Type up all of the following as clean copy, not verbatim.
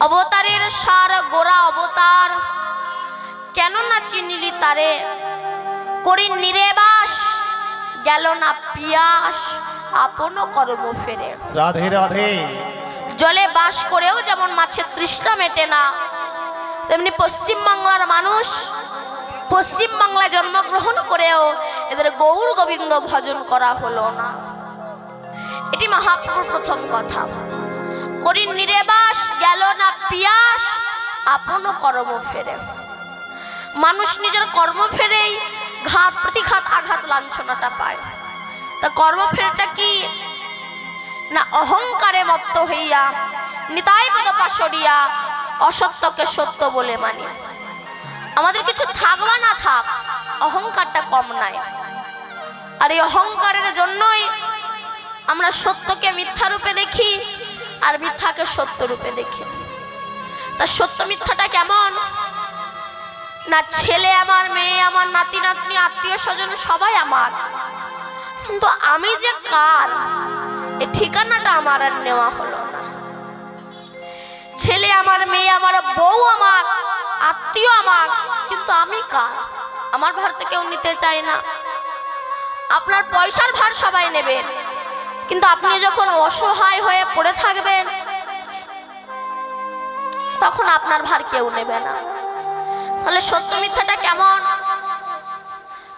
অবতারের সার গোরা অবতার, কেন না চিনিলি তারে? করি নিরেবাস, গেল না পিয়াস, আপন কর্ম ফেরে। রাধে রাধে। জলে বাস করেও যেমন মাছের তৃষ্ণা মেটে না, তেমনি পশ্চিম বাংলার মানুষ পশ্চিম বাংলায় জন্মগ্রহণ করেও এদের গৌর গোবিন্দ ভজন করা হলো না। এটি মহাপ্রভুর প্রথম কথা। করি নিরেবাস, গেল না পিয়াস, আপন কর্ম ফেরে। মানুষ নিজের কর্ম ফেরেই ঘাত প্রতিঘাত আঘাত লাঞ্ছনাটা পায়। তা কর্ম ফেরেটা কি না? অহংকারে মত্ত হইয়া নিতাই পদপা সরিয়া অসত্যকে সত্য বলে মানি। আমাদের কিছু থাক বা না থাক, অহংকারটা কম নাই। আর এই অহংকারের জন্যই আমরা সত্যকে মিথ্যা রূপে দেখি আর মিথ্যাকে সত্য রূপে দেখি। তা সত্য মিথ্যাটা কেমন না? ছেলে আমার, মেয়ে আমার, নাতি নাতনি, আত্মীয় স্বজন সবাই আমার, কিন্তু আমি যে কার এই ঠিকানাটা আমার আর নেওয়া হলো না। ছেলে আমার, মেয়ে আমার, বউ আমার, আত্মীয় আমার, কিন্তু আমি কার? আমার ভার তো কেউ নিতে চায় না। আপনার পয়সার ভার সবাই নেবে, কিন্তু আপনি যখন অসহায় হয়ে পড়ে থাকবেন তখন আপনার ভার কেউ নেবে না। তাহলে সত্য মিথ্যাটা কেমন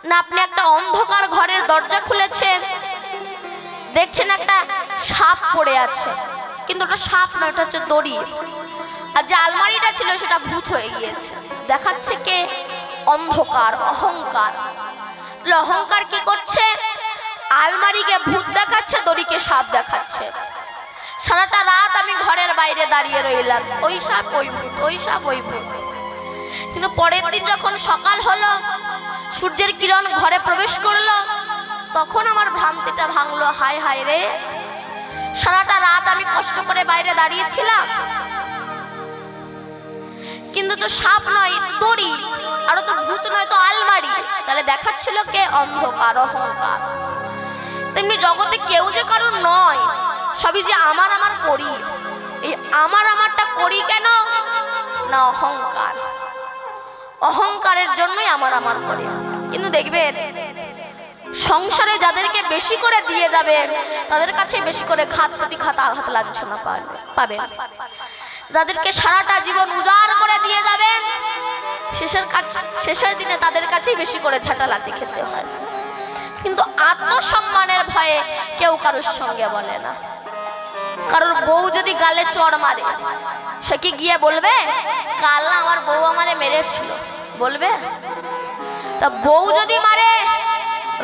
না? আপনি একটা অন্ধকার ঘরের দরজা খুলেছেন, দেখছেন একটা সাপ পড়ে আছে, কিন্তু ওটা সাপ নয়, ওটা হচ্ছে দড়ি। আর যে আলমারিটা ছিল সেটা ভূত হয়ে গিয়েছে। দেখাচ্ছে কে? অন্ধকার, অহংকার। অহংকার কি করছে? আলমারিকে ভূত দেখাচ্ছে, দড়িকে সাপ দেখাচ্ছে। সারাটা রাত আমি ঘরের বাইরে দাঁড়িয়ে রইলাম, ওই সাপ ওই ভূত, ওই সাপ ওই ভূত। কিন্তু পরের দিন যখন সকাল হলো, সূর্যের কিরণ ঘরে প্রবেশ করলো, তখন আমার ভ্রান্তিটা ভাঙলো। হায় হায় রে, সারাটা রাত আমি কষ্ট করে বাইরে দাঁড়িয়েছিলাম, কিন্তু তো সাপ নয়, দড়ি, আর তো ভূত নয়, তো আলমারি। তাহলে দেখাচ্ছিল কে? অন্ধকার, অহংকার। তেমনি জগতে কেউ যে কারণ নয়, সবই যে আমার আমার করি। এই আমার আমারটা করি কেন না? অহংকার। অহংকারের জন্যই আমার আমার করি। কিন্তু দেখবেন সংসারে যাদেরকে বেশি করে দিয়ে যাবেন তাদের কাছে বেশি করে ঘাত প্রতিঘাত আঘাত লাঞ্ছনা পাবেন। যাদেরকে সারাটা জীবন উজাড় করে দিয়ে যাবেন শেষের দিনে তাদের কাছেই বেশি করে ঝাঁটালাতি খেতে হয়। কিন্তু আত্মসম্মানের ভয়ে কেউ কারোর সঙ্গে বলে না। কারোর বউ যদি গালে চড় মারে, সে কি গিয়ে বলবে কাল না আমার বউ আমারে মেরেছিল? বলবে? তা বউ যদি মারে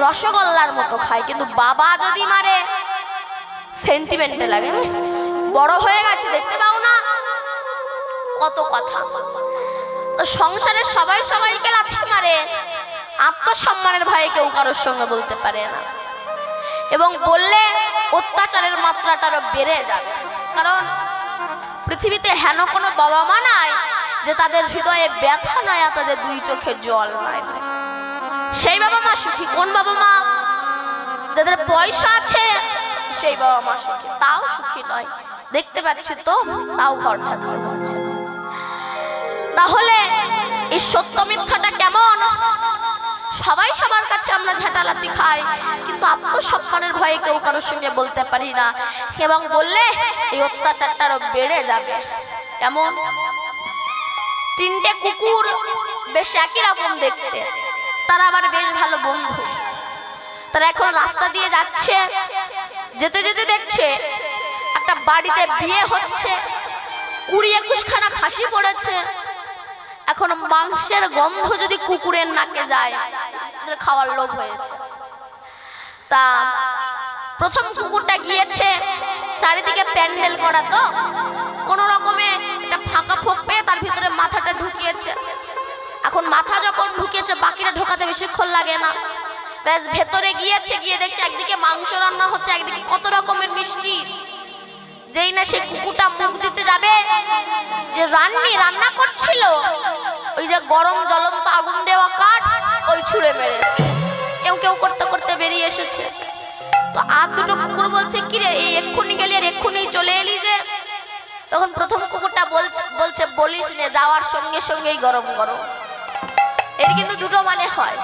রসগোল্লার মতো খায়, কিন্তু বাবা যদি মারে সেন্টিমেন্টে লাগে। বড় হয়ে গেছে, দেখতে পাও না কত কথা। তো সংসারে সবাই সবাইকে লাথি মারে, আত্মসম্মানের ভয়ে কেউ কারোর সঙ্গে বলতে পারে না। এবং বললে অত্যাচারের মাত্রাটা আরো বেড়ে যাবে। কারণ পৃথিবীতে হেন কোনো বাবা মা নাই যে তাদের হৃদয়ে ব্যথা নাই আর তাদের দুই চোখে জল নাই। সেই বাবা মা সুখী। কোন বাবা মা? যাদের পয়সা আছে সেই বাবা মা সুখী। তাও সুখী নয়, দেখতে পাচ্ছি তো, তাও ঘর ছাড়তে হচ্ছে। তাহলে এই সত্য মিথ্যাটা কেমন? সবাই সবার কাছে আমরা ঝাঁটালাতি খাই, কিন্তু আত্মসম্মানের ভয়ে কেউ কারোর সঙ্গে বলতে পারি না। এবং বললে এই অত্যাচারটা আরো বেড়ে যাবে। এমন তিনটে কুকুর বেশ একই রকম দেখতে, তারা আবার বেশ ভালো বন্ধু। তারা এখন রাস্তা দিয়ে যাচ্ছে, যেতে যেতে দেখছে একটা বাড়িতে বিয়ে হচ্ছে, 20-21 খানা খাসি পড়েছে। এখন মাংসের গন্ধ যদি কুকুরের নাকে যায়, ওদের খাওয়ার লোভ হয়েছে। তা প্রথম কুকুরটা গিয়েছে, চারিদিকে প্যান্ডেল করা, তো কোনো রকমে একটা ফাঁকা ফোক পেয়ে তার ভিতরে মাথাটা ঢুকিয়েছে। এখন মাথা যখন ঢুকিয়েছে, বাকিটা ঢোকাতে বেশিক্ষণ লাগে না। ব্যাস ভেতরে গিয়েছে, গিয়ে দেখছে একদিকে মাংস রান্না হচ্ছে, একদিকে কত রকমের মিষ্টি। যেই না সে কুকুরটা মুখ দিতে যাবে, যে রান্না করছিল, ওই যে গরম জ্বলন্ত আগুন দেওয়া কাঠ, ওই ছুঁড়ে মেরেছে। কেউ কেউ করতে করতে বেরিয়ে এসেছে। তো আর দুটো কুকুর বলছে, কিরে এই এক্ষুনি গেলি আর এক্ষুনি চলে এলি যে? তখন প্রথম কুকুরটা বলিস নে, যাওয়ার সঙ্গে সঙ্গেই গরম গরম। এর কিন্তু দুটো মানে হয়,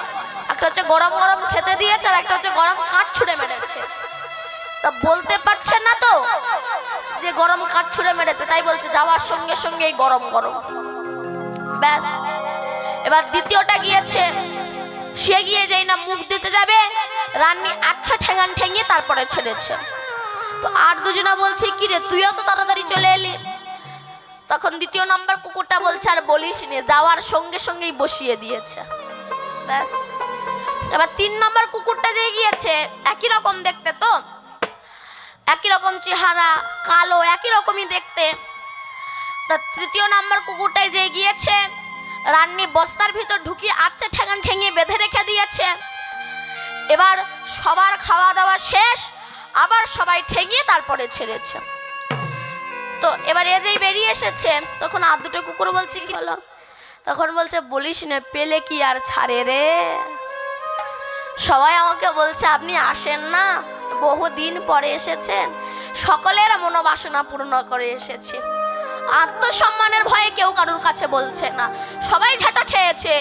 একটা হচ্ছে গরম গরম খেতে দিয়েছে, আর একটা হচ্ছে গরম কাঠ ছুঁড়ে মেরেছে। তা বলতে পারছে না তো যে গরম কাঠ ছুঁড়ে মেরেছে, তাই বলছে যাওয়ার সঙ্গে সঙ্গেই গরম গরম। ব্যাস, এবার দ্বিতীয়টা গিয়েছে, সে গিয়ে যেই না মুখ দিতে যাবে, রানী আচ্ছা ঠেঙান ঠেঙিয়ে তারপরে ছেড়েছে। তো আর দুজনা বলছে কি রে, তুইও তো তাড়াতাড়ি চলে এলি। তখন দ্বিতীয় নাম্বার কুকুরটা বলছে আর বলিস নে, যাওয়ার সঙ্গে সঙ্গেই বসিয়ে দিয়েছে। ব্যাস, এবার 3 নম্বর কুকুরটা যে গিয়েছে, একই রকম দেখতে, তো একই রকম চেহারা, কালো, একই রকমই দেখতে। তা তৃতীয় নাম্বার কুকুরটাই যে গিয়েছে, রান্নি বস্তার ভিতর ঢুকিয়ে আচ্ছা ঠেঙান ঠেঙিয়ে বেঁধে রেখে দিয়েছে। এবার সবার খাওয়া দাওয়া শেষ, আবার সবাই ঠেঙিয়ে তারপরে ছেড়েছে। তো এবার এ যেই বেরিয়ে এসেছে, তখন আর দুটো কুকুর বলছে কি হলো, তখন বলছে বলিস না, পেলে কি আর ছাড়ে রে। সবাই আমাকে বলছে আপনি আসেন না, বহুদিন পরে এসেছেন, সকলের মনোবাসনা পূর্ণ করে এসেছে। আত্মসম্মানের ভয়ে কেউ কারোর কাছে বলছে না, সবাই ঝাঁটা খেয়েছে,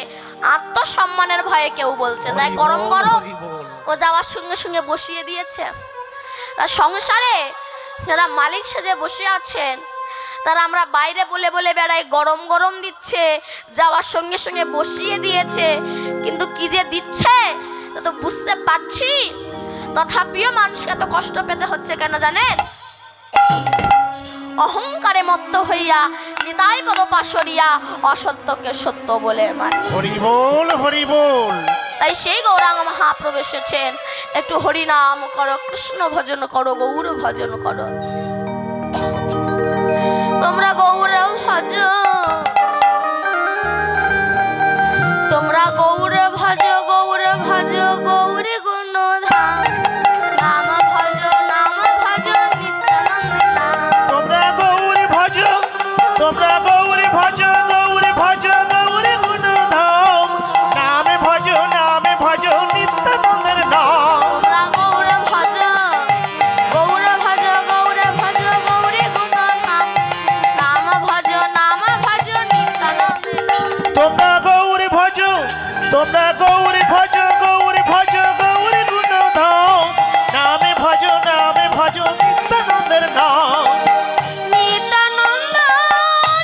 আত্মসম্মানের ভয়ে কেউ বলছে না। গরম গরম ও যাওয়ার সঙ্গে সঙ্গে বসিয়ে দিয়েছে। তার সংসারে যারা মালিক সেজে বসে আছেন, তারা আমরা বাইরে বলে বলে বেড়াই গরম গরম দিচ্ছে, যাওয়ার সঙ্গে সঙ্গে বসিয়ে দিয়েছে, কিন্তু কি যে দিচ্ছে তা তো বুঝতে পারছি। তথাপিও মানুষকে এত কষ্ট পেতে হচ্ছে কেন জানেন? অহংকারে মত্ত হইয়া নিতাই পদ পাশরিয়া অসত্যকে সত্য বলে মানে। হরি বল, হরি বল। তাই সেই গৌরাঙ্গ মহাপ্রভু এসেছেন, একটু হরিনাম করো, কৃষ্ণ ভজন করো, গৌর ভজন করো। তোমরা গৌর ভজ, তোমরা গৌর ভজ, গৌর ভজ, গৌর গুণধাম, নাম ভজ, নাম ভজ, নিত্যানন্দ নাম। তোমরা গৌর ভজ, তোমরা গৌর ভজ, গৌর ভজ, গৌর গুণধাম, নামে ভজ, নামে ভজ, নিত্যানন্দের নাম। তোমরা গৌর ভজ, গৌর ভজ, গৌর ভজ, গৌর গুণধাম, নাম ভজ, নাম ভজ, নিত্যানন্দ নাম। তোমরা গৌর ভজ, তোমরা গৌর ভজ, গৌর ভজ, গৌর গুণধাম, নামে ভজ, নামে ভজ, নিত্যানন্দের নাম। নিত্যানন্দ,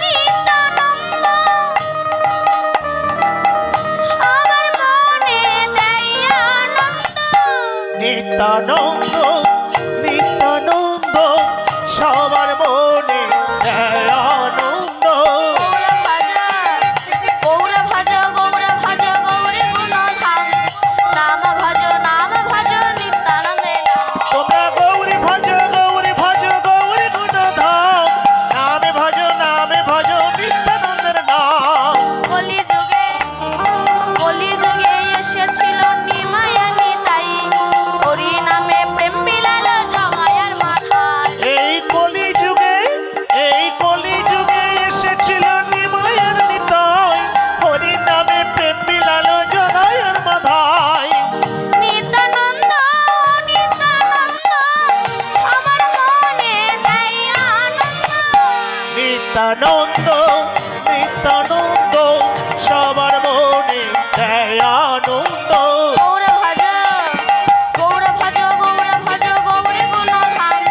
নিত্যানন্দ, সবার মনে দেয় আনন্দ। নিত্যানন্দ, নিত্যানন্দ, সবার মনে দেয় আনন্দ। গৌর ভজ, গৌর ভজ, গৌর গুণধাম, নাম ভজ, নাম ভজ, নিত্যানন্দে নাম। তোমরা গৌর ভজ, গৌর ভজ, গৌর গুণধাম, নামে ভজ, নামে ভজ, নিত্যানন্দের নাম। কলিযুগে এসেছিল নিমায়া নিতাই, হরি নামে প্রেম বিলাল জগায়ার মাথায়। এই কলিযুগে, এই কলিযুগে এসেছিল নিমায়ের নিতাই, হরি নামে প্রেম বিলাল জগায়ের মাথায়। নিত্যানন্দ, নিত্যানন্দ, সবার মনে দেয় আনন্দ। নিত্যানন্দ, নিত্যানন্দ, সবার মনে দেয় আনন্দ। গৌর ভজ, গৌর ভজ, গৌর ভজ, গৌর গুণধাম,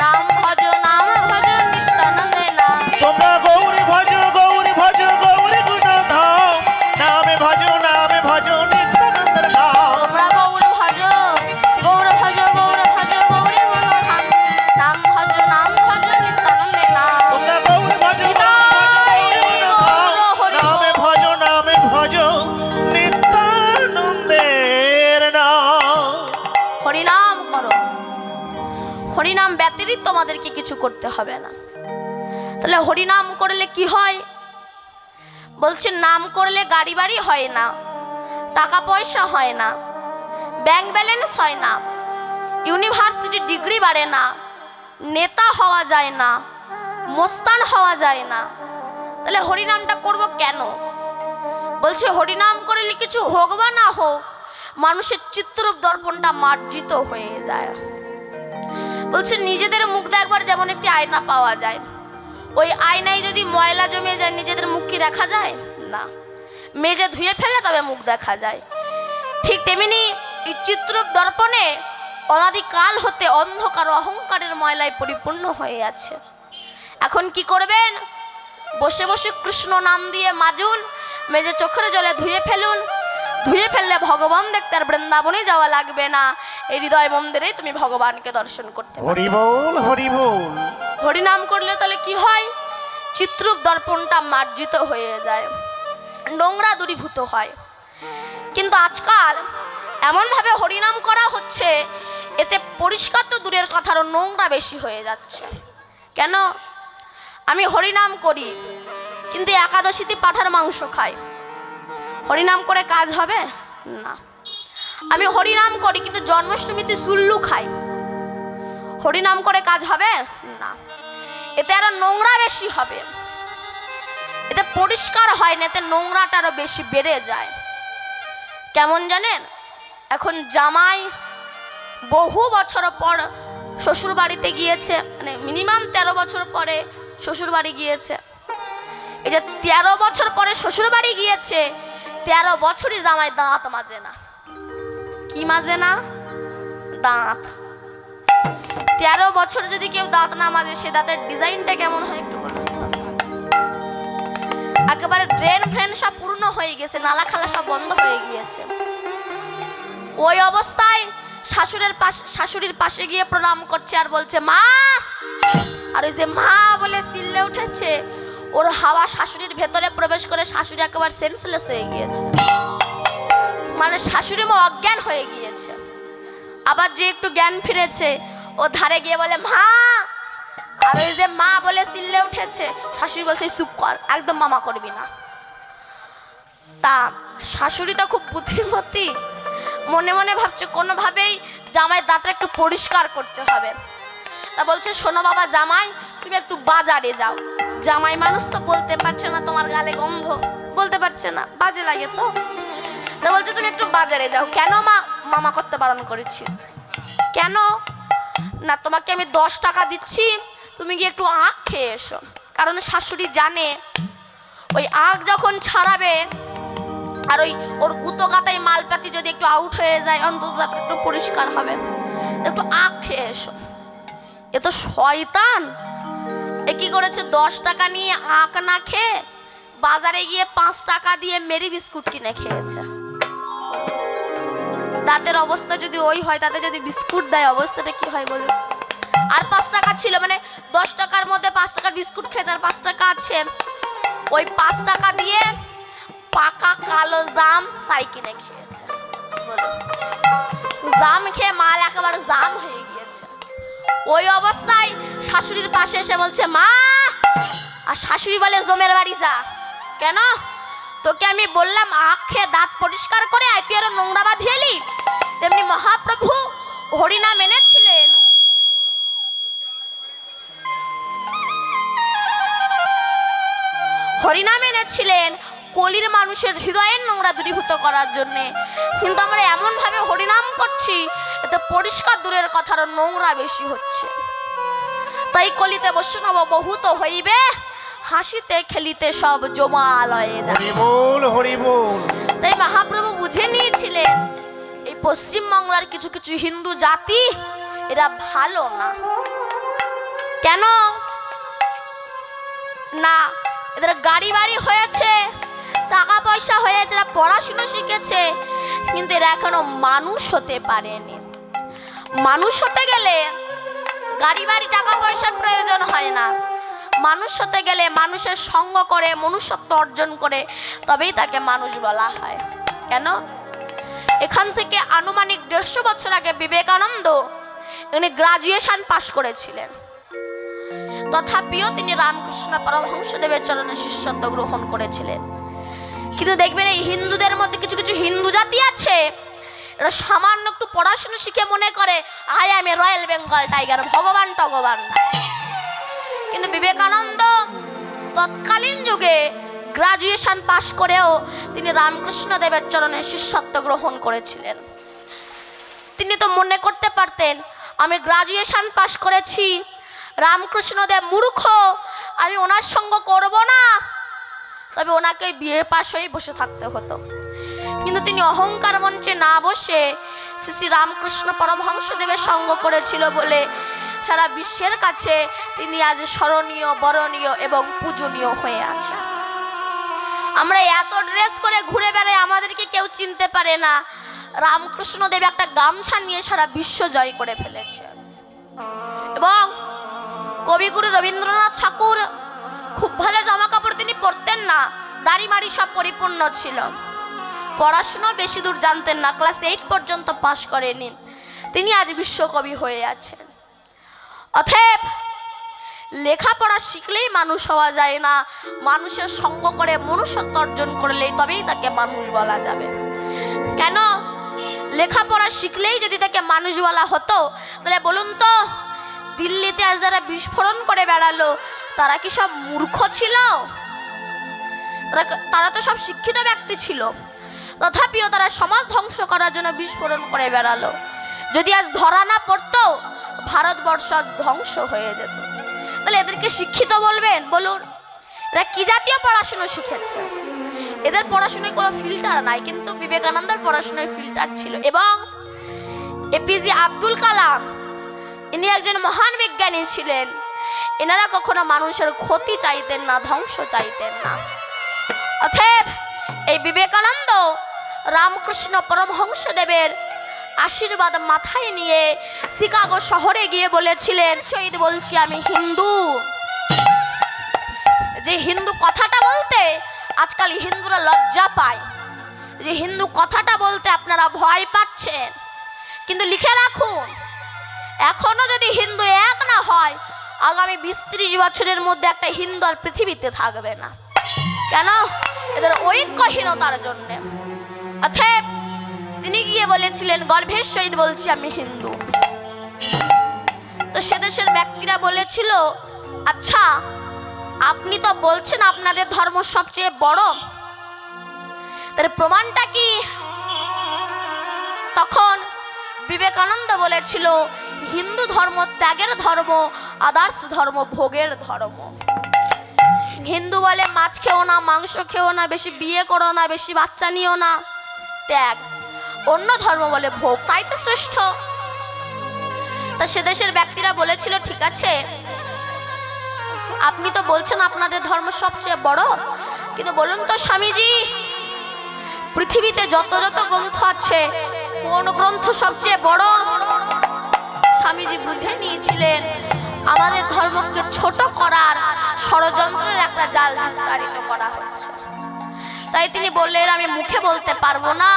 নাম ভজ, নাম ভজ, নিত্যানন্দে নাম। তোমরা গৌর ভজ, গৌর ভজ, গৌর গুণধাম, নামে ভজ, নামে ভজ, নিত্যানন্দের নাম। তোমরা গৌর ভজ, গৌর ভজ, গৌর ভজ, গৌর গুণধাম, নাম ভজ, নাম ভজ, নিত্যানন্দে নাম। তোমরা গৌর ভজ, নামে ভজ, নামে ভজ, নিত্যানন্দের নাম। হরিনাম করো, হরিনাম ব্যতিরিক্ত তোমাদেরকে কিছু করতে হবে না। তাহলে হরিনাম করলে কি হয়? বলছে নাম করলে গাড়ি বাড়ি হয় না, টাকা পয়সা হয় না, ব্যাংক ব্যালেন্স হয় না, ইউনিভার্সিটি ডিগ্রি বাড়ে না, নেতা হওয়া যায় না, মোস্তান হওয়া যায় না। তাহলে হরিনামটা করব কেন? বলছে হরিনাম করলে কিছু হোক বা না হোক, মানুষের চিত্ররূপ দর্পণটা মার্জিত হয়ে যায়। বলছে নিজেদের মুখ দেখবার যেমন একটি আয়না পাওয়া যায়, ওই আয়নায় যদি ময়লা জমে যায় কি দেখা যায় না, মেজে ধুয়ে ফেলে তবে মুখ দেখা যায়। ঠিক তেমনি এই চিত্রূপ দর্পণে অনাদিকাল হতে অন্ধকার অহংকারের ময়লায় পরিপূর্ণ হয়ে আছে। এখন কি করবেন? বসে বসে কৃষ্ণ নাম দিয়ে মাজুন, মেজে চোখের জলে ধুয়ে ফেলুন। ধুয়ে ফেললে ভগবান দেখতে আর বৃন্দাবনে যাওয়া লাগবে না, এই হৃদয় মন্দিরেই তুমি ভগবানকে দর্শন করতে পারবে। হরি বল হরি বল। হরিনাম করলে তাহলে কি হয়? চিত্রূপ দর্পণটা মার্জিত হয়ে যায়, নোংরা দূরীভূত হয়। কিন্তু আজকাল এমনভাবে হরিনাম করা হচ্ছে, এতে পরিষ্কার তো দূরের কথা, আরো নোংরা বেশি হয়ে যাচ্ছে। কেন? আমি হরিনাম করি কিন্তু একাদশীতে পাঁঠার মাংস খাই, হরিনাম করে কাজ হবে না। আমি হরিনাম করি কিন্তু জন্মাষ্টমীতে সুল্লু খাই, হরিনাম করে কাজ হবে না। এতে আরো নোংরা বেশি হবে, এতে পরিষ্কার হয় না, এতে নোংরাটা আরো বেশি বেড়ে যায়। কেমন জানেন? এখন জামাই বহু বছর পর শ্বশুর বাড়িতে গিয়েছে, মানে মিনিমাম 13 বছর পরে শ্বশুর বাড়ি গিয়েছে। এই যে 13 বছর পরে শ্বশুর বাড়ি গিয়েছে, 13 বছরই জামাই দাঁত মাজে না। কি মাজে না? দাঁত। 13 বছর যদি কেউ দাঁত না মাজে, সে দাঁতের ডিজাইনটা কেমন হয় একটু বলুন তো? একেবারে ড্রেন ফ্রেন সব পূর্ণ হয়ে গেছে, নালা খালা সব বন্ধ হয়ে গিয়েছে। ওই অবস্থায় শাশুড়ির পাশে গিয়ে প্রণাম করছে আর বলছে মা। আর ওই যে মা বলে চিল্লে উঠেছে, ওর হাওয়া শাশুড়ির ভেতরে প্রবেশ করে শাশুড়ি একেবারে সেন্সলেস হয়ে গিয়েছে, মানে শাশুড়ি মা অজ্ঞান হয়ে গিয়েছে। আবার যে একটু জ্ঞান ফিরেছে, ও ধারে গিয়ে বলে মা। আর ওই যে মা বলে চিল্লে উঠেছে, শাশুড়ি বলছে চুপ কর, একদম মামা করবি না। তা শাশুড়ি তো খুব বুদ্ধিমতী, মনে মনে ভাবছে কোনোভাবেই জামাই দাঁতটা একটু পরিষ্কার করতে হবে। তা বলছে শোনো বাবা জামাই, তুমি একটু বাজারে যাও। জামাই মানুষ তো বলতে পারছে না তোমার গালে গন্ধ, বলতে পারছে না, বাজে লাগে তো। তা বলছে তুমি একটু বাজারে যাও। কেন মা? মামা করতে বারণ করেছি। কেন? না তোমাকে আমি 10 টাকা দিচ্ছি, তুমি গিয়ে একটু আখ খেয়ে এসো। কারণ শাশুড়ি জানে ওই আখ যখন ছাড়াবে আর ওই ওর গুতো গাতায় মালপাতি যদি একটু আউট হয়ে যায়, অন্তত একটু পরিষ্কার হবে, একটু আখ খেয়ে এসো। এ তো শয়তান। এ কি করেছে? 10 টাকা নিয়ে আখ না খেয়ে বাজারে গিয়ে 5 টাকা দিয়ে মেরি বিস্কুট কিনে খেয়েছে। দাঁতের অবস্থা যদি ওই হয়, তাতে যদি বিস্কুট দেয় অবস্থাটা কি হয় বলুন? আর 5 টাকা ছিল, মানে 10 টাকার মধ্যে 5 টাকার বিস্কুট খেয়েছে, আর 5 টাকা আছে। ওই 5 টাকা দিয়ে পাকা কালো জাম তাই কিনে খেয়েছে। জাম খেয়ে মাল একেবারে জাম হয়ে গিয়েছে। ওই অবস্থায় শাশুড়ির পাশে এসে বলছে মা। আর শাশুড়ি বলে জমের বাড়ি যা। কেন? তোকে আমি বললাম আখ খেয়ে দাঁত পরিষ্কার করে আয়, তুই আরো নোংরা বাঁধিয়ে এলি। তেমনি মহাপ্রভু হরিনাম এনেছিলেন, হরিনাম এনেছিলেন কলির মানুষের হৃদয়ের নোংরা দূরীভূত করার জন্যে। কিন্তু আমরা এমনভাবে হরিনাম করছি, এতে পরিষ্কার দূরের কথার নোংরা বেশি হচ্ছে। তাই কলিতে বৈষ্ণব বহুত হইবে, হাসিতে খেলিতে সব জমালয়ে যাবে। হরি বল হরি বল। তাই মহাপ্রভু বুঝে নিয়েছিলেন এই পশ্চিমবাংলার কিছু কিছু হিন্দু জাতি এরা ভালো না। কেন না? এদের গাড়ি বাড়ি হয়েছে, টাকা পয়সা হয়েছে, এরা পড়াশোনা শিখেছে, কিন্তু এরা এখনো মানুষ হতে পারেনি। মানুষ হতে গেলে গাড়ি বাড়ি টাকা পয়সার প্রয়োজন হয় না। মানুষ হতে গেলে মানুষের সঙ্গ করে, মনুষ্যত্ব অর্জন করে, তবেই তাকে মানুষ বলা হয়। কেন? এখান থেকে আনুমানিক 150 বছর আগে বিবেকানন্দ উনি গ্রাজুয়েশন পাশ করেছিলেন। তথাপিও তিনি রামকৃষ্ণ পরমহংসদেবের চরণে শিষ্যত্ব গ্রহণ করেছিলেন। কিন্তু দেখবেন এই হিন্দুদের মধ্যে কিছু কিছু হিন্দু জাতি আছে, এরা সামান্য একটু পড়াশোনা শিখে মনে করে আই আমি রয়্যাল বেঙ্গল টাইগার, ভগবান টগবান। কিন্তু বিবেকানন্দ তৎকালীন যুগে গ্রাজুয়েশন পাশ করেও তিনি রামকৃষ্ণ দেবের চরণে শিষ্যত্ব গ্রহণ করেছিলেন। তিনি তো মনে করতে পারতেন আমি গ্রাজুয়েশন পাশ করেছি, রামকৃষ্ণ দেব মূর্খ, আমি ওনার সঙ্গ করব না। তবে ওনাকে বিয়ে পাশেই বসে থাকতে হতো। কিন্তু তিনি অহংকার মঞ্চে না বসে শ্রী শ্রী রামকৃষ্ণ পরমহংসদেবের সঙ্গ করেছিল বলে সারা বিশ্বের কাছে তিনি আজ স্মরণীয়, বরণীয় এবং পূজনীয় হয়ে আছেন। আমরা এত ড্রেস করে ঘুরে বেড়াই, আমাদেরকে কেউ চিনতে পারে না। রামকৃষ্ণ দেব একটা গামছা নিয়ে সারা বিশ্ব জয় করে ফেলেছে। এবং কবিগুরু রবীন্দ্রনাথ ঠাকুর খুব ভালো জামা কাপড় তিনি পরতেন না, দাড়ি মাড়ি সব পরিপূর্ণ ছিল। পড়াশুনো বেশি দূর জানতেন না, ক্লাস 8 পর্যন্ত পাশ করেনি। তিনি আজ বিশ্বকবি হয়ে আছেন। অতএব লেখাপড়া শিখলেই মানুষ হওয়া যায় না, মানুষের সঙ্গ করে মনুষ্যত্ব অর্জন করলেই তবেই তাকে মানুষ বলা যাবে। কেন? লেখাপড়া শিখলেই যদি তাকে মানুষ বলা হতো, তাহলে বলুন তো দিল্লিতে আজ যারা বিস্ফোরণ করে বেড়ালো তারা কি সব মূর্খ ছিল? তারা তো সব শিক্ষিত ব্যক্তি ছিল, তথাপিও তারা সমাজ ধ্বংস করার জন্য বিস্ফোরণ করে বেড়ালো। যদি আজ ধরা না পড়তো, ভারতবর্ষ আজ ধ্বংস হয়ে যেত। তাহলে এদেরকে শিক্ষিত বলবেন? বলুন, এরা কি জাতীয় পড়াশুনো শিখেছে? এদের পড়াশোনায় কোনো ফিল্টার নাই, কিন্তু বিবেকানন্দের পড়াশোনায় ফিল্টার ছিল। এবং এপিজে আব্দুল কালাম, ইনি একজন মহান বিজ্ঞানী ছিলেন। এনারা কখনো মানুষের ক্ষতি চাইতেন না, ধ্বংস চাইতেন না। অতএব এই বিবেকানন্দ রামকৃষ্ণ পরমহংসদেবের আশীর্বাদ মাথায় নিয়ে শিকাগো শহরে গিয়ে বলেছিলেন, শহীদ বলছি আমি হিন্দু। যে হিন্দু কথাটা বলতে আজকাল হিন্দুরা লজ্জা পায়, যে হিন্দু কথাটা বলতে আপনারা ভয় পাচ্ছেন। কিন্তু লিখে রাখুন, এখনো যদি হিন্দু এক না হয়, আগামী 20-30 বছরের মধ্যে একটা হিন্দু আর পৃথিবীতে থাকবে না। কেন? এদের ঐক্যহীনতার জন্য। অতএব তিনি গিয়ে বলেছিলেন, গর্ভের সহিত বলছি আমি হিন্দু। তো সে দেশের ব্যক্তিরা বলেছিল, আচ্ছা আপনি তো বলছেন আপনাদের ধর্ম সবচেয়ে বড়, তার প্রমাণটা কি? তখন বিবেকানন্দ বলেছিল, হিন্দু ধর্ম ত্যাগের ধর্ম, আদার্স ধর্ম ভোগের ধর্ম। হিন্দু বলে মাছ খেও না, মাংস খেও না, বেশি বিয়ে করো না, বেশি বাচ্চা নিও না, ত্যাগ। অন্য ধর্ম বলে ভোগ, তাই তো শ্রেষ্ঠ। তা সে দেশের ব্যক্তিরা বলেছিল, ঠিক আছে আপনি তো বলছেন আপনাদের ধর্ম সবচেয়ে বড়, কিন্তু বলুন তো স্বামীজি, পৃথিবীতে যত যত গ্রন্থ আছে কোন গ্রন্থ সবচেয়ে বড়? স্বামীজি বুঝে নিয়েছিলেন আমাদের ধর্মকে ছোট করার ষড়যন্ত্রের একটা জাল বিস্তারিত করা হচ্ছে। তাই তিনি বললেন, আমি মুখে বলতে পারবো না,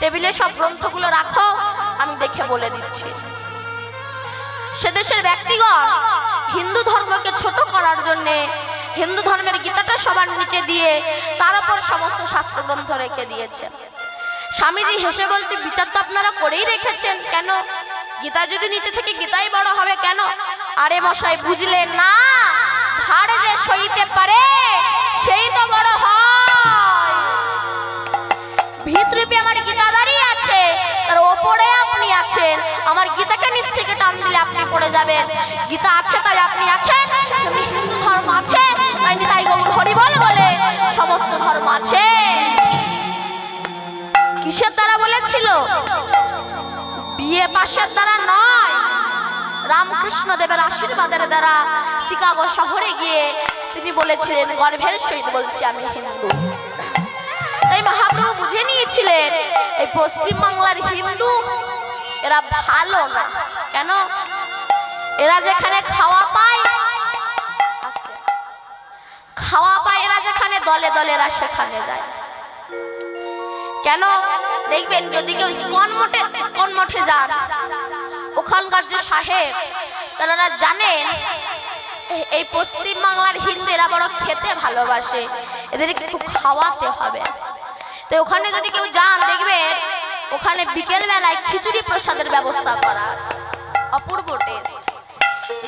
টেবিলে সব গ্রন্থগুলো রাখো, আমি দেখে বলে দিচ্ছি। সে দেশের ব্যক্তিগণ হিন্দু ধর্মকে ছোট করার জন্য হিন্দু ধর্মের গীতাটা সবার নিচে দিয়ে তার উপর সমস্ত শাস্ত্র গ্রন্থ রেখে দিয়েছে। স্বামীজি হেসে বলছে, বিচার তো আপনারা করেই রেখেছেন, কেন গীতা যদি নিচে থেকে গীতাই বড় হবে কেন? আরে মশাই বুঝলেন না, ভার যে সইতে পারে সেই তো বড় হয়। ভিতরূপে আমার গীতা দাঁড়িয়ে আছে, তার ওপরে আপনি আছেন। আমার গীতাকে নিচ থেকে টান দিলে আপনি পড়ে যাবেন। গীতা আছে তাই আপনি আছেন, হিন্দু ধর্ম আছে তাই নিতাই গৌর হরিবল বলে সমস্ত ধর্ম আছে। কিসের দ্বারা বলেছিল? বিয়ে পাশের দ্বারা নয়, রামকৃষ্ণ দেবের আশীর্বাদের দ্বারা শিকাগো শহরে গিয়ে তিনি বলেছিলেন, গর্ভের সহিত বলছি আমি হিন্দু। তাই মহাপ্রভু বুঝে নিয়েছিলেন এই পশ্চিমবাংলার হিন্দু এরা ভালো না। কেন? এরা যেখানে খাওয়া পায়, এরা যেখানে দলে দলে এরা সেখানে যায়। কেন? দেখবেন যদি কেউ ইসকন মঠে যান, ওখানকার যে সাহেব তারা জানেন এই পশ্চিম বাংলার হিন্দু এরা বড় খেতে ভালোবাসে, এদেরকে একটু খাওয়াতে হবে। তো ওখানে যদি কেউ যান, দেখবেন ওখানে বিকেল বেলায় খিচুড়ি প্রসাদের ব্যবস্থা করা আছে, অপূর্ব টেস্ট।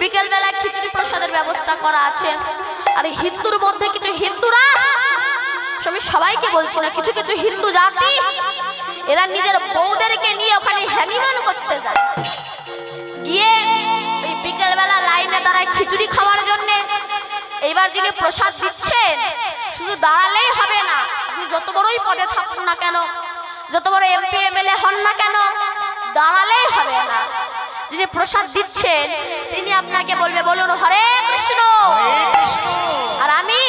বিকেল বেলায় খিচুড়ি প্রসাদের ব্যবস্থা করা আছে। আর হিন্দুর মধ্যে কিছু হিন্দুরা, আমি সবাইকে বলছি না, কিছু কিছু হিন্দু জাতি এরা নিজের বউদেরকে নিয়ে ওখানে হ্যানিমুন করতে যায়, গিয়ে ওই বিকেল বেলা লাইনে দাঁড়ায় খিচুড়ি খাওয়ার জন্য। এইবার যিনি প্রসাদ দিচ্ছেন শুধু দাঁড়ালেই হবে না, আপনি যত বড়ই পদে থাকুন না কেন, যত বড় এমপি এমএলএ হন না কেন, দাঁড়ালেই হবে না। যিনি প্রসাদ দিচ্ছেন তিনি আপনাকে বলবে বলুন হরে কৃষ্ণ। আর আমি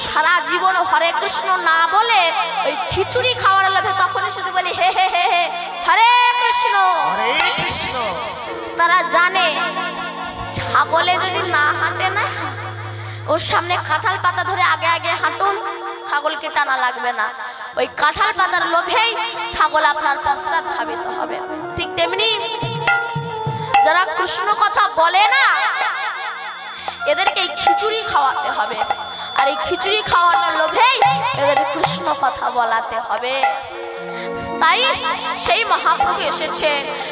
সারা জীবন হরে কৃষ্ণ না বলে ওই খিচুড়ি খাওয়ার লোভে তখনই শুধু বলি হে হে হে হে হরে কৃষ্ণ। হরে কৃষ্ণ। তারা জানে ছাগলে যদি না হাঁটে না, ওর সামনে কাঁঠাল পাতা ধরে আগে আগে হাঁটুন, ছাগলকে টানা লাগবে না। ওই কাঁঠাল পাতার লোভেই ছাগল আপনার পশ্চাৎ ধাবিত হবে। ঠিক তেমনি যারা কৃষ্ণ কথা বলে না, এদেরকে এই খিচুড়ি খাওয়াতে হবে, আর এই খিচুড়ি খাওয়ানোর লোভেই এদের কৃষ্ণ কথা বলাতে হবে। তাই সেই মহাপ্রভু এসেছে,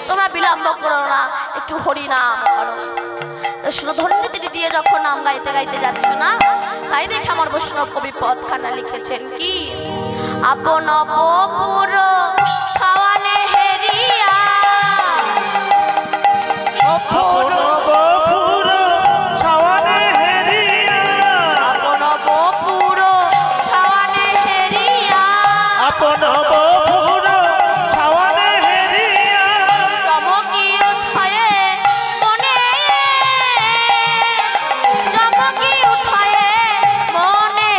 তোমরা বিলম্ব করো না, একটু হরি নাম করো। সুরধন্যতি দিয়ে যখন নাম গাইতে গাইতে যাচ্ছ না, তাই দেখে আমার বৈষ্ণব কবি পদখানা লিখেছেন কি, আপন অপপুর ছাওয়ানে হেরিয়া, আপন বপুর ছাওয়ানে হেরিয়া, আপন অপপুর ছাওয়ানে হেরিয়া, আপন বপুর ছাওয়ানে হেরিয়া, চমকি উঠয়ে মনে, চমকি উঠয়ে মনে,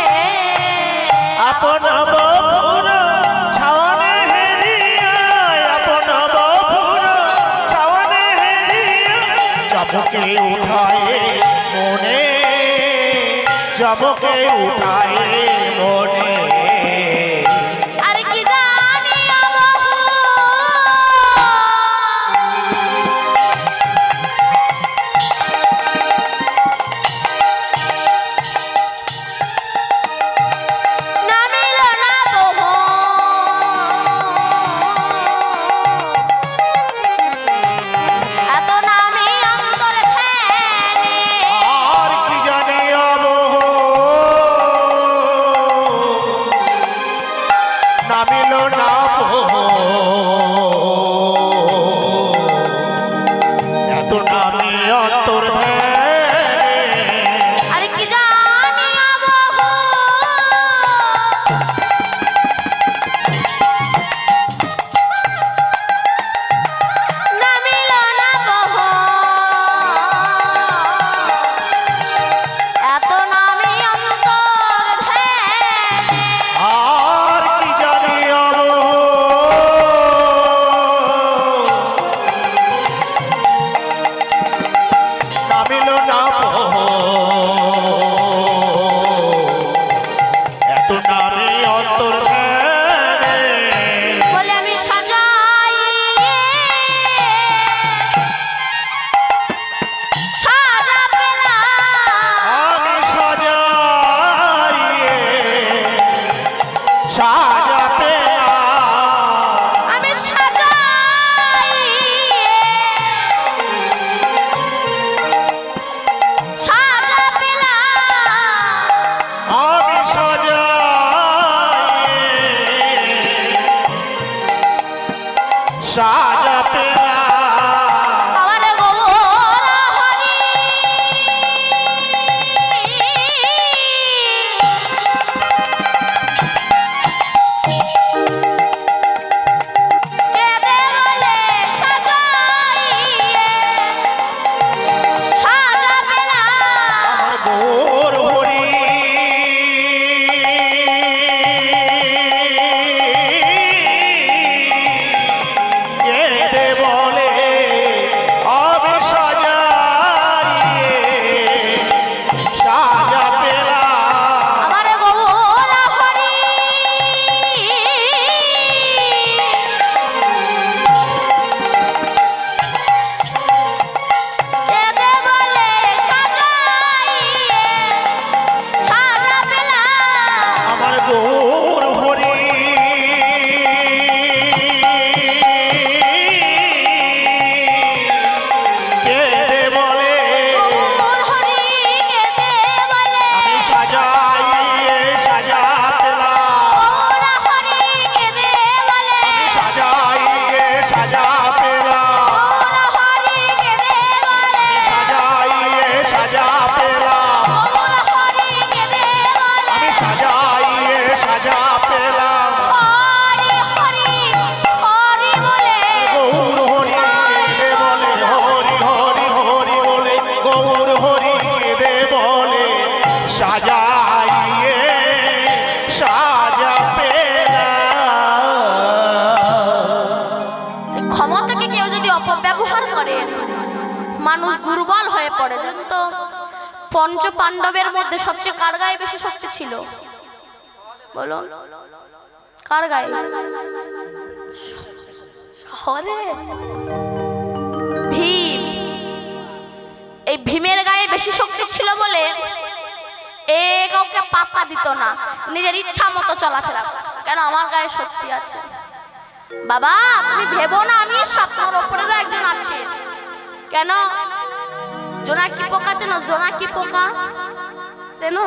আপন বপুর ছাওয়ানে হেরিয়া, আপন বপুর ছাওয়ানে হেরিয়া, চমকে উঠায়ে মনে, চমকে উঠায়ে মনে। আর কি জানি বহু নামিল না বহু, এত নামি অন্তর ধ্যানে, আর কি জানি অবহ, সাজা পেলাম হরি হরি হরি বলে গৌর হরি দে বলে হরি হরি হরি বলে গৌর হরি দে বলে সাজাইয়ে সাজা পেলাম। ক্ষমতাকে কেউ যদি অপব্যবহার করে মানুষ দুর্বল হয়ে পড়ে। জানেন তো পঞ্চ পাণ্ডবের মধ্যে সবচেয়ে কার গায়ে বেশি শক্তি ছিল বলো? কার গায়ে? হরে ভীম। এই ভীমের গায়ে বেশি শক্তি ছিল বলে এ কাউকে পাত্তা দিত না, নিজের ইচ্ছা মতো চলাফেরা করত। কেন? আমার গায়ে শক্তি আছে। বাবা তুমি ভেবো না আমি স্বপ্নের ওপরেরও একজন আছে। কেন? জোনাকি পোকা চেনো? জোনাকি পোকা চেনো?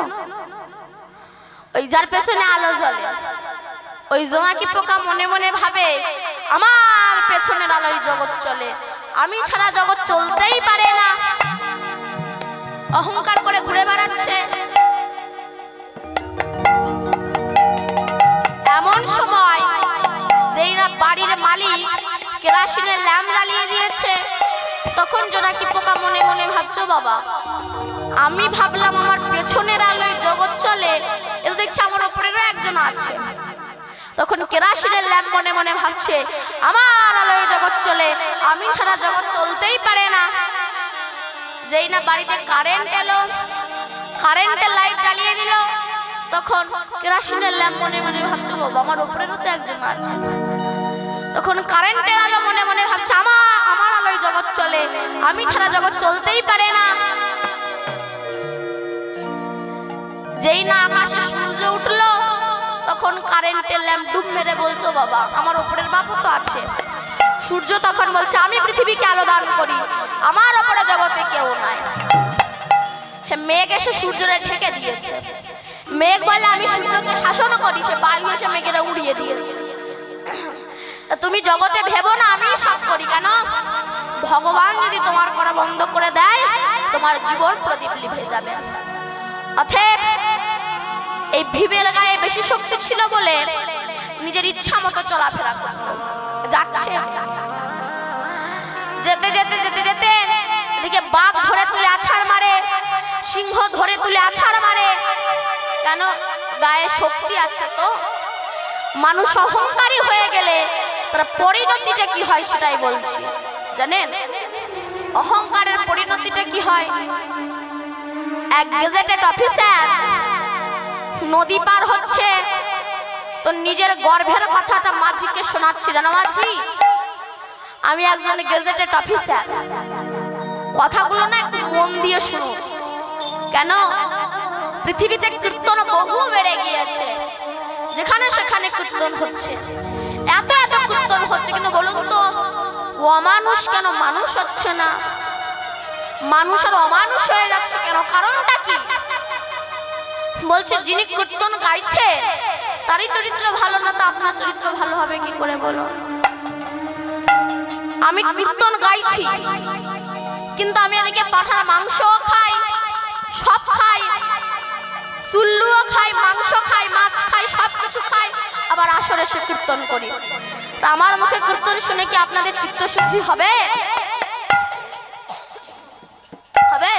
ওই যার পেছনে আলো জ্বলে, ওই জোনাকি পোকা মনে মনে ভাবে আমার পেছনের আলোয় জগৎ চলে, আমি ছাড়া জগৎ চলতেই পারে না। অহংকার করে ঘুরে বেড়াচ্ছে। এমন সময় যেই না বাড়ির মালিক কেরাসিনের ল্যাম্প জ্বালিয়ে দিয়েছে, তখন জোনাকি পোকা মনে মনে ভাবছো বাবা আমি ভাবলাম আমার পেছনের আলোয় জগৎ চলে, এ তো দেখছি আমার উপরেরও একজন আছে। তখন কেরাসিনের ল্যাম্প মনে মনে ভাবছে আমার আলোয় জগৎ চলে, আমি ছাড়া জগৎ চলতেই পারে না। যেই না বাড়িতে কারেন্ট এলো, কারেন্টের লাইট জ্বালিয়ে দিল, তখন কেরাসিনের ল্যাম্প মনে মনে ভাবছো বাবা আমার উপরেরও তো একজন আছে। তখন কারেন্টের আলো মনে মনে ভাবছে আমার আলোয় জগৎ চলে, আমি ছাড়া জগৎ চলতেই পারে না। যেই না আকাশে সূর্য উঠলো, তখন কারেন্টের ল্যাম্প ডুব মেরে বলছো বাবা আমার উপরের বাপও তো আছে। সূর্য তখন বলছে আমি পৃথিবীকে আলো দান করি, আমার উপরে জগতে কেউ নাই। সে মেঘ এসে সূর্যরে ঢেকে দিয়েছে। মেঘ বলে আমি সূর্যকে শাসন করি, সে বায়ু এসে মেঘেরা উড়িয়ে দিয়েছে। তুমি জগতে ভেবো না আমি সব করি। কেন? ভগবান যদি তোমার করা বন্ধ করে দেয় তোমার জীবন প্রদীপ লিভে যাবে। অতএব এই ভীমের গায়ে বেশি শক্তি ছিল বলে নিজের ইচ্ছা মতো চলাফেরা করত। যাচ্ছে যেতে যেতে যেতে যেতে এদিকে বাঘ ধরে তুলে আছাড় মারে, সিংহ ধরে তুলে আছাড় মারে। কেন? গায়ে শক্তি আছে তো। মানুষ অহংকারী হয়ে গেলে তার পরিণতিটা কি হয় সেটাই বলছি। জানেন অহংকারের পরিণতিটা কি হয়? এক গেজেটেড অফিসার নদী পার হচ্ছে, তো নিজের গর্ভের কথাটা মাঝিকে শোনাচ্ছে। জানো মাঝি আমি একজন গেজেটেড অফিসার, কথাগুলো না একটু মন দিয়ে শুনুন। কেন? পৃথিবীতে কীর্তন বহু বেড়ে গিয়েছে, যেখানে সেখানে কীর্তন হচ্ছে, এত এত কীর্তন হচ্ছে, কিন্তু বলুন তো অমানুষ কেন মানুষ হচ্ছে না? মানুষের অমানুষ হয়ে যাচ্ছে কেন? কারণটা কি? বলছে যিনি কীর্তন গাইছে তারই চরিত্র ভালো না, তো আপনার চরিত্র ভালো হবে কি করে বলো? আমি কীর্তন গাইছি কিন্তু আমি এদিকে পাঠার মাংসও খাই, সব খাই, চুল্লুও খাই, মাংস খাই, মাছ খাই, সব কিছু খাই, আবার আসরে সে কীর্তন করি। তা আমার মুখে কীর্তন শুনে কি আপনাদের চিত্তশুদ্ধি হবে? হবে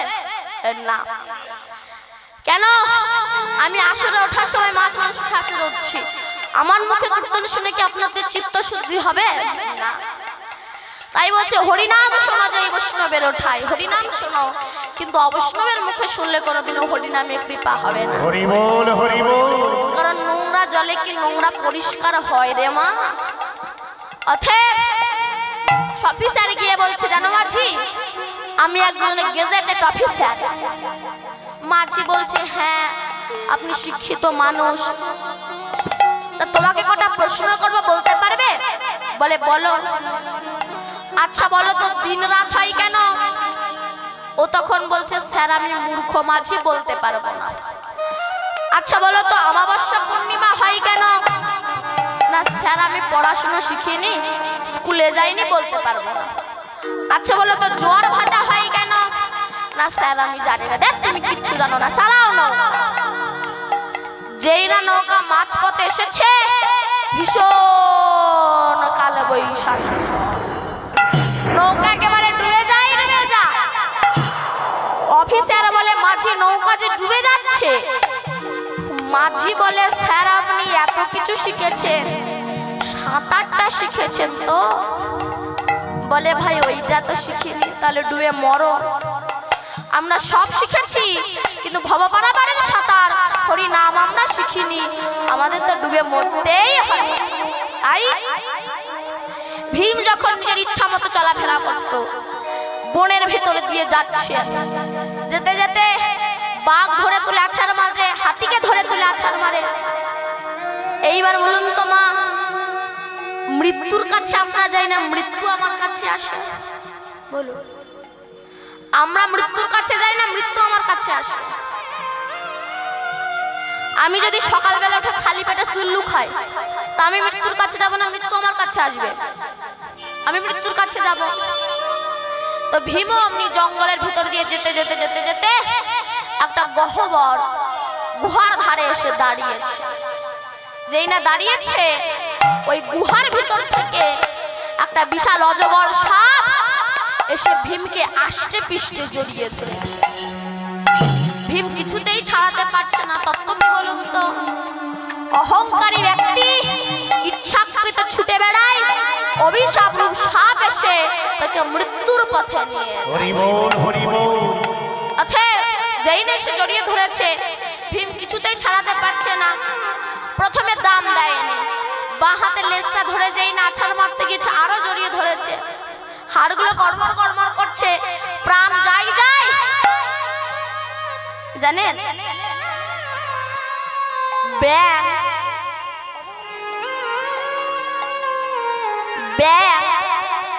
না। কেন? আমি আসরে ওঠার সময় মাছ মাংস খেয়ে আসরে উঠছি, আমার মুখে কীর্তন শুনে কি আপনাদের চিত্তশুদ্ধি হবে? না। তাই বলছে হরিনাম শোনো যে বৈষ্ণবের ওঠাই, হরিনাম শোনো, কিন্তু অবৈষ্ণবের মুখে শুনলে কোনোদিনও হরিনামে কৃপা হবে না। হরি বল হরি বল। কারণ নোংরা জলে কি নোংরা পরিষ্কার হয় রে মা? অতএব অফিসার গিয়ে বলছে জানো মাঝি আমি একজন গেজেটেড অফিসার। মাঝি বলছে হ্যাঁ আপনি শিক্ষিত মানুষ, তা তোমাকে কটা প্রশ্ন করবো বলতে পারবে? বলে বলো। আচ্ছা বলো তো দিন রাত হয় কেন? ও তখন বলছে স্যার আমি মূর্খ মাঝি, বলতে পারবো না। আচ্ছা বলো তো অমাবস্যা পূর্ণিমা হয় কেন? না স্যার আমি পড়াশোনা শিখিনি, স্কুলে যাইনি, বলতে পারবো না। আচ্ছা বলো তো জোয়ার ভাটা হয় কেন? না স্যার আমি জানি না। দেখ তুমি কিচ্ছু জানো না, চালাও না। যেই না নৌকা মাঝপথে এসেছে, ভীষণ কালে বৈশাখ নৌকা একেবারে ডুবে যায়, ডুবে যায়। অফিসার বলে মাঝি নৌকা যে ডুবে যাচ্ছে। মাঝি বলে স্যার আপনি এত কিছু শিখেছেন, সাঁতারটা শিখেছেন তো? বলে ভাই ওইটা তো শিখিনি, তাহলে ডুবে মরো। আমরা সব শিখেছি কিন্তু ভবপারাবারের সাঁতার হরি নাম আমরা শিখিনি, আমাদের তো ডুবে মরতেই হয়। তাই ভীম যখন নিজের ইচ্ছা মতো চলাফেরা করত, বনের ভেতরে দিয়ে যাচ্ছে, যেতে যেতে বাঘ ধরে তুলে আছাড় মারে, হাতিকে ধরে তুলে আছাড় মারে। এইবার বলুন তো মা, মৃত্যুর কাছে আমরা যাই না, মৃত্যু আমার কাছে আসে? বলুন, আমরা মৃত্যুর কাছে যাই না, মৃত্যু আমার কাছে আসে? আমি যদি সকালবেলা উঠে খালি পেটে সুল্লু খাই, তা আমি মৃত্যুর কাছে যাব না, মৃত্যু আমার কাছে আসবে? আমি মৃত্যুর কাছে যাব। তো ভীম অমনি জঙ্গলের ভিতর দিয়ে যেতে যেতে যেতে যেতে একটা গহ্বর গুহার ধারে এসে দাঁড়িয়েছে। যেই না দাঁড়িয়েছে, ওই গুহার ভিতর থেকে একটা বিশাল অজগর সাপ এসে ভীমকে আষ্টে পিষ্টে জড়িয়ে ধরেছে। ভীম কিছুতেই ছাড়াতে পারছে না। তত্ত্ব কি বলুন তো? অহংকারী ব্যক্তি ইচ্ছাকৃত ছুটে বেড়ায়, অভিশাপ রূপ সাপ এসে তাকে মৃত্যুর পথে নিয়ে যেই না সে জড়িয়ে ধরেছে, ভীম কিছুতেই ছাড়াতে পারছে না। প্রথমে দাম দেয়নি, বাঁ হাতে লেজটা ধরে যেই না আছাড় মারতে গিয়েছে, আরো জড়িয়ে ধরেছে। হাড়গুলো কড়মড় কড়মড় করছে, প্রাণ যায় যায়। জানেন, ব্যাং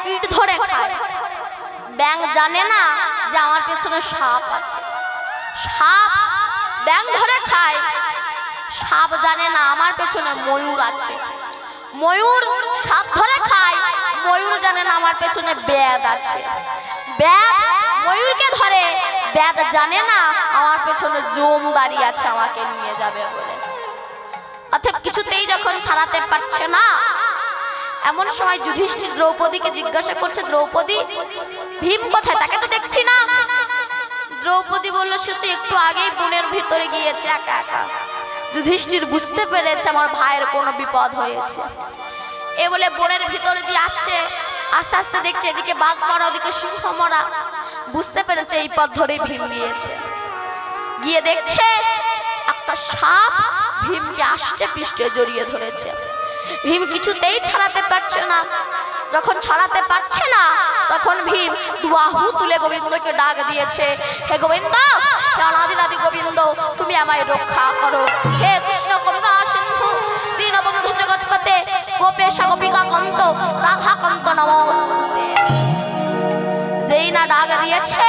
কীট ধরে খায়। ব্যাং জানে না যে আমার পেছনে সাপ আছে। সাপ ব্যাং ধরে খায়, সাপ জানে না আমার পেছনে ময়ূর আছে। ময়ূর সাপ ধরে খায়, ময়ূর জানে না আমার পেছনে ব্যাদ আছে। ব্যাদ ময়ূরকে ধরে, ব্যাদ জানে না আমার পেছনে জম দাঁড়িয়ে আছে আমাকে নিয়ে যাবে বলে। অর্থাৎ কিছুতেই যখন ছাড়াতে পারছে না, এমন সময় যুধিষ্ঠির দ্রৌপদীকে জিজ্ঞাসা করছে, দ্রৌপদী ভীম কোথায়? তাকে তো দেখছি না। দ্রৌপদী বলল, সে তো একটু আগেই বনের ভিতরে গিয়েছে একা একা। যুধিষ্ঠির বুঝতে পেরেছে আমার ভাইয়ের কোনো বিপদ হয়েছে। এ বলে বনের ভিতরে দিয়ে আসছে, আস্তে আস্তে দেখছে এদিকে বাঘ মরা, ওদিকে সিংহ মরা। বুঝতে পেরেছে এই পথ ধরেই ভীম গিয়েছে। গিয়ে দেখছে একটা সাপ ভীমকে আষ্টে পিষ্টে জড়িয়ে ধরেছে। ভীম কিছুতেই ছাড়াতে পারছে না। যখন ছাড়াতে পারছে না, তখন ভীম দুবাহু তুলে গোবিন্দকে ডাক দিয়েছে, হে গোবিন্দ, হে অনাদিরাদি গোবিন্দ, তুমি আমায় রক্ষা করো। হে কৃষ্ণ করুণা সিন্ধু দীনবন্ধু জগৎপতে, গোপেশা গোপিকা কান্ত রাধা কান্ত নমস্তে। যেই না ডাক দিয়েছে,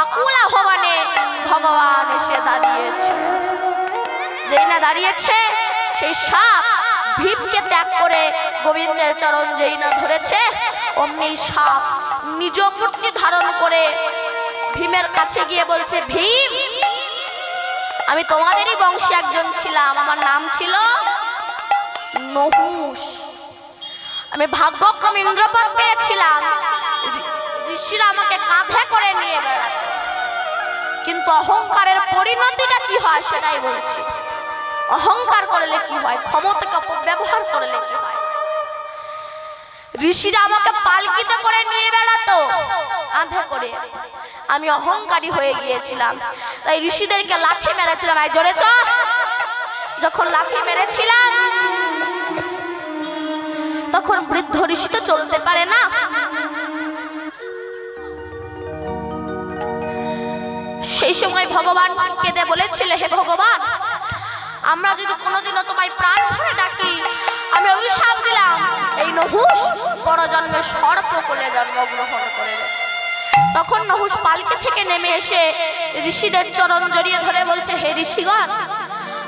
আকুল আহ্বানে ভগবান এসে দাঁড়িয়েছে। যেই না দাঁড়িয়েছে, সেই সাপ ভীমকে ত্যাগ করে গোবিন্দের চরণ যেই না ধরেছে, অমনি সাপ নিজ মূর্তি ধারণ করে ভীমের কাছে গিয়ে বলছে, ভীম, আমি তোমাদেরই বংশে একজন ছিলাম, আমার নাম ছিল নহুষ। আমি ভাগ্যক্রমে ইন্দ্রপদ পেয়েছিলাম, ঋষিরা আমাকে কাঁধে করে নিয়ে বেড়াত। কিন্তু অহংকারের পরিণতিটা কি হয় সেটাই বলছি। অহংকার করলে কি হয়, ক্ষমতাকে অপব্যবহার করলে কি হয়। ঋষিরা আমাকে পালকিতে করে নিয়ে বেড়াতো কাঁধে করে, আমি অহংকারী হয়ে গিয়েছিলাম, তাই ঋষিদেরকে লাঠি মেরেছিলাম। এই জোরে চ। যখন লাঠি মেরেছিলাম, তখন বৃদ্ধ ঋষি তো চলতে পারে না, সেই সময় ভগবান কেঁদে বলেছিল, হে ভগবান, আমরা যদি কোনোদিনও তোমায় প্রাণ ভরে ডাকি, আমি অভিশাপ দিলাম এই নহুষ পরজন্মে সর্পকুলে জন্মগ্রহণ করে। তখন নহুষ পালকি থেকে নেমে এসে ঋষিদের চরণ জড়িয়ে ধরে বলছে, হে ঋষিগণ,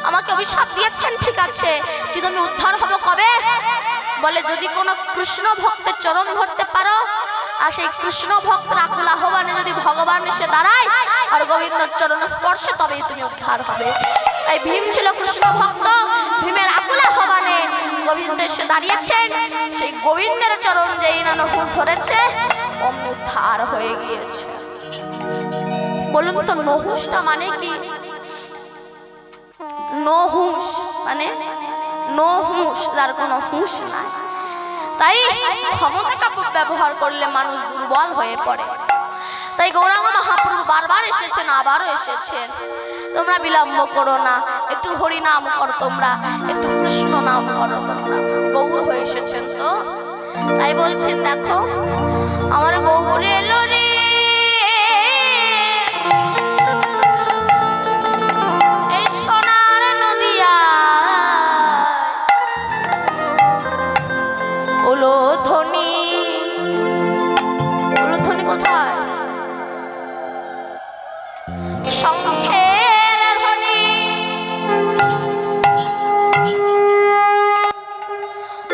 আমাকে অভিশাপ দিয়েছেন ঠিক আছে, কিন্তু আমি উদ্ধার হব কবে? বলে, যদি কোনো কৃষ্ণ ভক্তের চরণ ধরতে পারো, আর সেই কৃষ্ণ ভক্তের আকুল আহ্বানে যদি ভগবান এসে দাঁড়ায় আর গোবিন্দর চরণ স্পর্শে, তবেই তুমি উদ্ধার হবে। তাই ভীম ছিল কৃষ্ণ ভক্ত, ভীমের আকুল আহ্বানে গোবিন্দ এসে দাঁড়িয়েছেন। সেই গোবিন্দের চরণ যেই না নহুষ ধরেছে অমনি উদ্ধার হয়ে গিয়েছে। বলুন তো নহুষটা মানে কি? নহুষ মানে নহুষ, যার কোনো হুঁশ নাই। তাই ক্ষমতা ব্যবহার করলে মানুষ দুর্বল হয়ে পড়ে। তাই গৌরাঙ্গ মহাপ্রভু বারবার এসেছেন, আবারও এসেছেন। তোমরা বিলম্ব করো না, একটু হরি নাম করো তোমরা, একটু কৃষ্ণ নাম করো তোমরা। গৌর হয়ে এসেছেন তো, তাই বলছেন দেখো আমার গৌর এলো রে, এই সোনার নদিয়া ওলো ধ্বনি। ওলো ধ্বনি কোথায়? শঙ্খের ধ্বনি,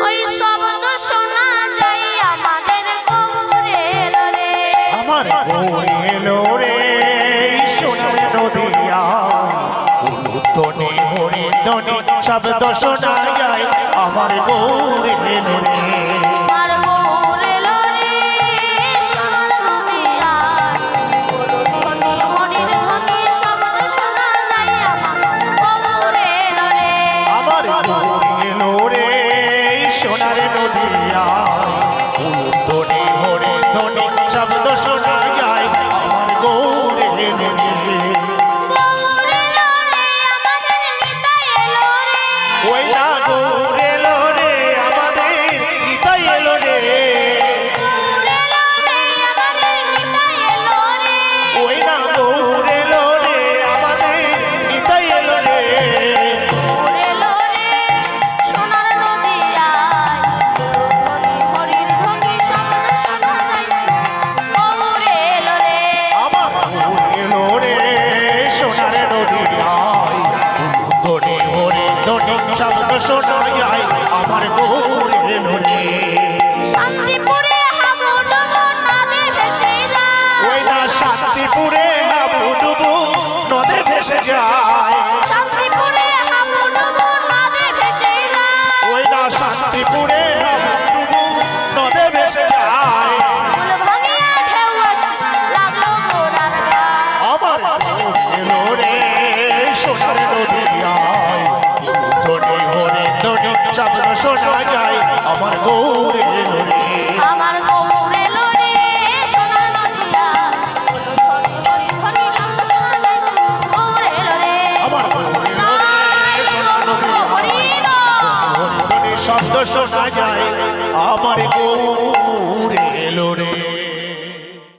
ওই শব্দ শোনা যায় আমাদের গৌর এলো রে। আমার গৌর এলো রে, সোনার নদিয়া উলুধ্বনি হরি ধ্বনি শব্দ শোনা যায়। আমার গৌর এলো রে, আমার গৌর এলো রে, সোনার নদিয়া ওলো ধ্বনি হরির ধ্বনি শব্দ শোনা যায় আমার গৌর এলো রে। আমার গৌর এলো রে, সোনার নদিয়া উলুধ্বনি হরি ধ্বনি শব্দ শোনা যায়। আমার গৌর এলো রে, গৌর এলো রে, আমাদের নিতাই এলো রে। ওই না গৌর এলো রে, আমাদের নিতাই এলো রে। গৌর এলো রে, আমাদের নিতাই এলো রে। ওই না গৌর এলো রে, আমাদের নিতাই এলো রে। গৌর এলো রে, সোনার নদিয়ায় ধ্বনি হরির ধ্বনি শব্দ শোনা যায়। গৌর এলো রে, আমার গৌর এলো রে, সোনার নদিয়ায় উলুধ্বনি হরি ধ্বনি শব্দ শোনা যায়। আমার গৌর এলো রে, শান্তিপুরে হাবুডুবু নদে ভেসে যায়। ওই না শান্তিপুরে হাবুডুবু নদে ভেসে যায়। শান্তিপুরে হাবুডুবু নদে ভেসে যায়। ওই না শান্তিপুরে হাবুডুবু নদে ভেসে যায়। ফুল ভাঙিয়া ঢেউ আসে লাগলো গোরার গায়ে। আমার গৌর এলো রে, সোনার নদিয়ায় উলুধ্বনি হরি ধ্বনি শব্দ শোনা যায়। আমার গৌর এলো রে, আমার গৌর এলো রে, সোনার নদিয়া ওলো ধ্বনি হরি ধ্বনি শব্দ শোনা যায়। গৌর এলো রে, আমার গৌর এলো রে, তাই সোনার গৌর নদিয়ায় হরি হরি ধ্বনি শব্দ শোনা যায়। আমার গৌর